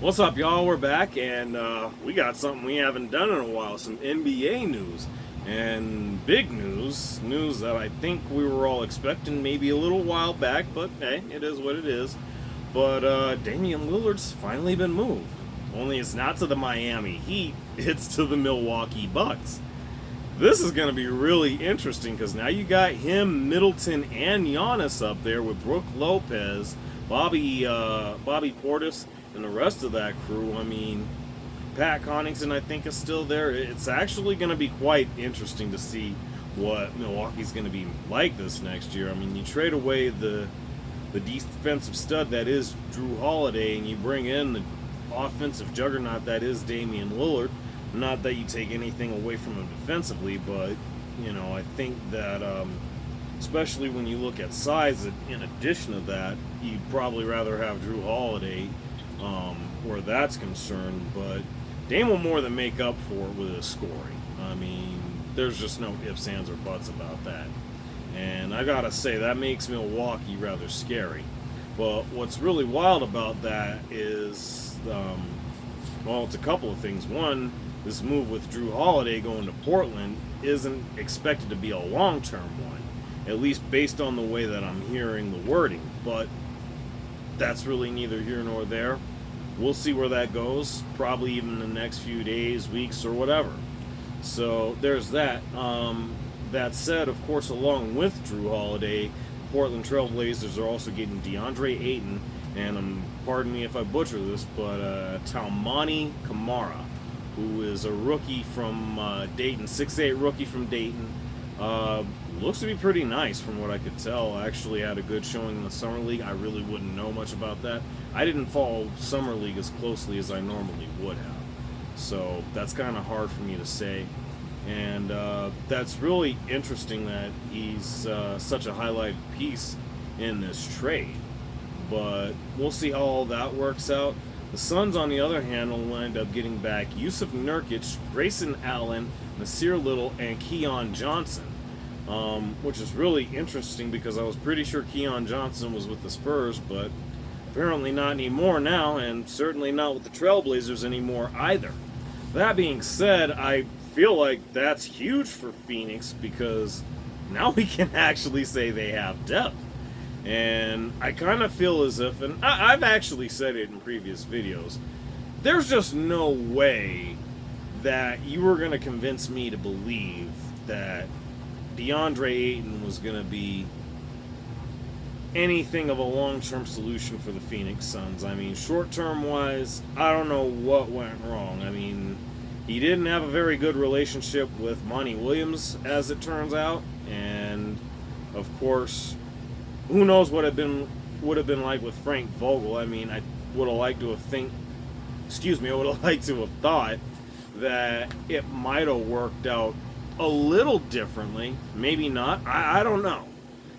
What's up, y'all? We're back, and we got something we haven't done in a while. Some NBA news, and big news that I think we were all expecting maybe a little while back, but hey, it is what it is. But Damian Lillard's finally been moved. Only it's not to the Miami Heat, it's to the Milwaukee Bucks. This is going to be really interesting because now you got him, Middleton, and Giannis up there with Brooke Lopez, Bobby Portis, and the rest of that crew. I mean, Pat Connaughton, I think, is still there. It's actually going to be quite interesting to see what Milwaukee's going to be like this next year. I mean, you trade away the defensive stud that is Drew Holiday, and you bring in the offensive juggernaut that is Damian Lillard. Not that you take anything away from him defensively, but I think that especially when you look at size, in addition to that, you'd probably rather have Drew Holiday where that's concerned. But Dame will more than make up for it with his scoring. I mean, there's just no ifs, ands, or buts about that. And I gotta say, that makes Milwaukee rather scary. But what's really wild about that is, well, it's a couple of things. One, this move with Drew Holiday going to Portland isn't expected to be a long-term one, at least based on the way that I'm hearing the wording. But that's really neither here nor there. We'll see where that goes, probably even in the next few days, weeks, or whatever. So there's that. That said, of course, along with Drew Holiday, Portland Trailblazers are also getting DeAndre Ayton, and pardon me if I butcher this, but Taumani Kamara, who is a rookie from Dayton, 6'8" rookie from Dayton. Looks to be pretty nice from what I could tell. Actually had a good showing in the Summer League. I really wouldn't know much about that. I didn't follow Summer League as closely as I normally would have. So that's kind of hard for me to say. And that's really interesting that he's such a highlighted piece in this trade. But we'll see how all that works out. The Suns, on the other hand, will end up getting back Yusuf Nurkic, Grayson Allen, Nasir Little, and Keon Johnson, which is really interesting because I was pretty sure Keon Johnson was with the Spurs, but apparently not anymore now, and certainly not with the Trailblazers anymore either. That being said, I feel like that's huge for Phoenix because now we can actually say they have depth. And I kind of feel as if, and I've actually said it in previous videos, there's just no way that you were going to convince me to believe that DeAndre Ayton was going to be anything of a long-term solution for the Phoenix Suns. I mean, short-term wise, I don't know what went wrong. I mean, he didn't have a very good relationship with Monty Williams, as it turns out, and of course, who knows what it would have been like with Frank Vogel. I mean, I would have liked to have I would have liked to have thought that it might have worked out a little differently. Maybe not. I don't know.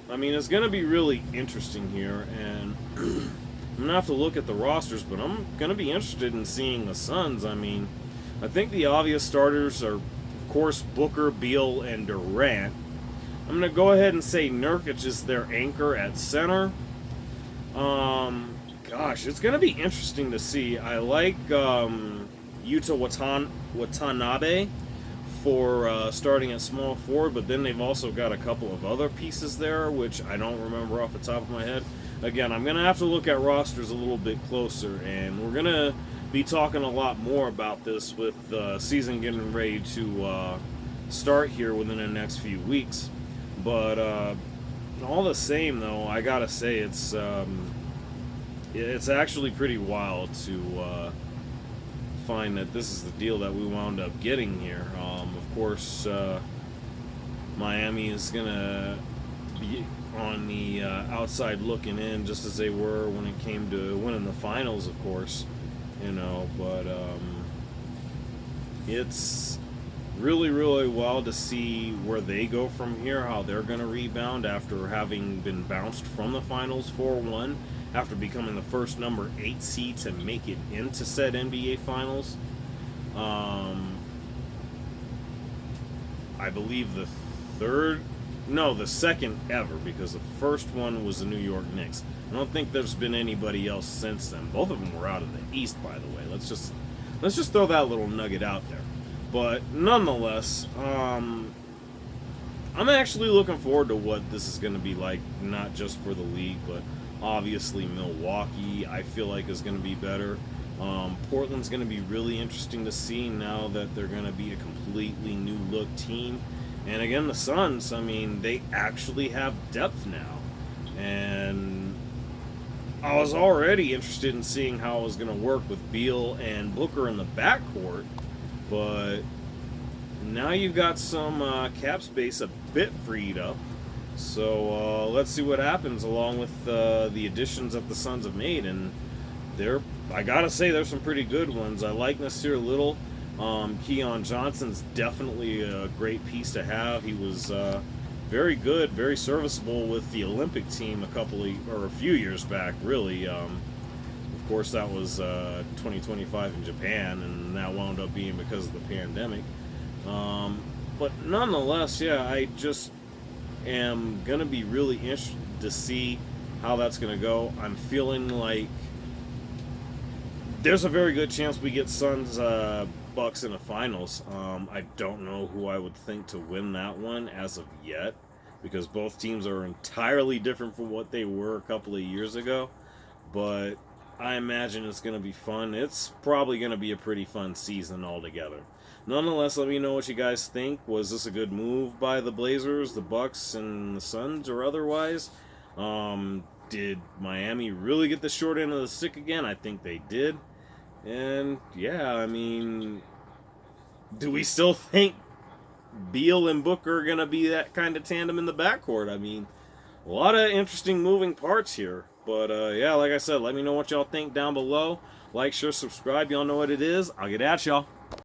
I mean, it's going to be really interesting here, and I'm going to have to look at the rosters, but I'm going to be interested in seeing the Suns. I mean, I think the obvious starters are, of course, Booker, Beal, and Durant. I'm going to go ahead and say Nurkic is their anchor at center. Gosh, it's going to be interesting to see. I like Yuta Watanabe for starting at small forward, but then they've also got a couple of other pieces there, which I don't remember off the top of my head. Again, I'm going to have to look at rosters a little bit closer, and we're going to be talking a lot more about this with the season getting ready to start here within the next few weeks. But all the same, though, I gotta say it's actually pretty wild to find that this is the deal that we wound up getting here. Of course, Miami is gonna be on the outside looking in, just as they were when it came to winning the finals, of course. But it's really, really wild to see where they go from here, how they're going to rebound after having been bounced from the finals 4-1, after becoming the first number 8 seed to make it into said NBA finals. I believe the third No, the second ever, because the first one was the New York Knicks. I don't think there's been anybody else since then. Both of them were out of the East, by the way. Let's just throw that little nugget out there. But nonetheless, I'm actually looking forward to what this is going to be like, not just for the league, but obviously Milwaukee, I feel like, is going to be better. Portland's going to be really interesting to see now that they're going to be a completely new look team. And again, the Suns, I mean, they actually have depth now. And I was already interested in seeing how it was going to work with Beal and Booker in the backcourt, but now you've got some cap space a bit freed up. So let's see what happens along with the additions that the Suns have made. And I gotta say, there's some pretty good ones. I like Nasir Little. Keon Johnson's definitely a great piece to have. He was very good, very serviceable with the Olympic team a few years back, really. Of course, that was 2025 in Japan, and that wound up being because of the pandemic. But nonetheless, yeah, I just am going to be really interested to see how that's going to go. I'm feeling like there's a very good chance we get Suns Bucks in the finals. I don't know who I would think to win that one as of yet, because both teams are entirely different from what they were a couple of years ago. But I imagine it's going to be fun. It's probably going to be a pretty fun season altogether. Nonetheless, let me know what you guys think. Was this a good move by the Blazers, the Bucks, and the Suns, or otherwise? Did Miami really get the short end of the stick again? I think they did. And yeah, I mean, do we still think Beal and Booker are going to be that kind of tandem in the backcourt? I mean, a lot of interesting moving parts here. But yeah, like I said, let me know what y'all think down below. Like, share, subscribe. Y'all know what it is. I'll get at y'all.